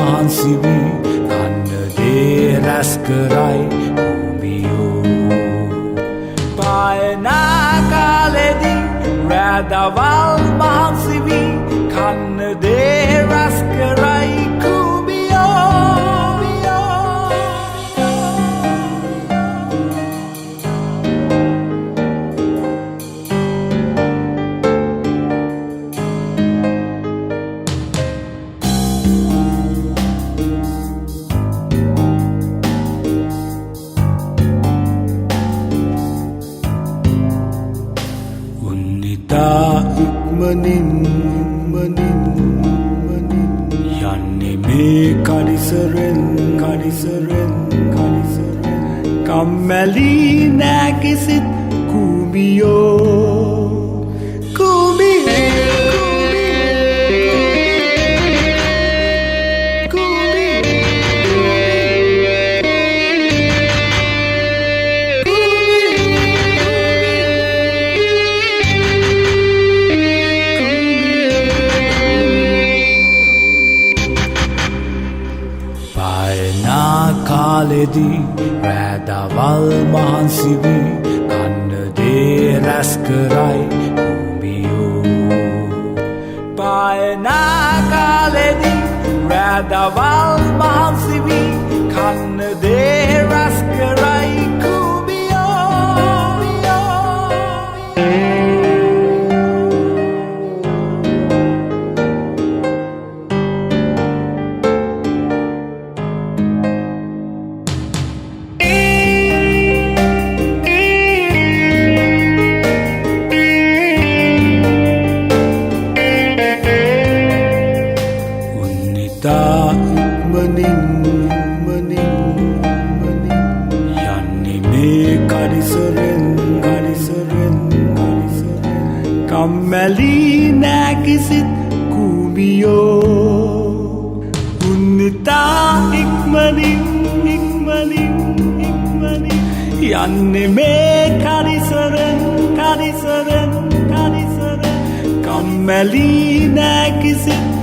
මහන්සි වී ගන්න දේ රැස් කරයි භූමියෝ පායනා කාලෙදී රැදවල් මහන්සි වී කන්න දේ රැස් කරයි ඉක්මනින් යන්නේ මේ කඩිසරෙන් කම්මැලි නෑ කිසිත් කුඹියෝ කාලෙදී රැදවල් මහන්සි වී ගන්න දේ රැස් කරයි භූමියෝ පායනා කාලෙදී රැදවල් මහන්සි වී කන්න දේ රැස් කරයි යන්නේ මේ කඩිසරෙන් කම්මැලි නෑ කිසිත් කුඹියෝ උන්නිතා ඉක්මනින් යන්නේ මේ කඩිසරෙන් කම්මැලි නෑ කිසිත්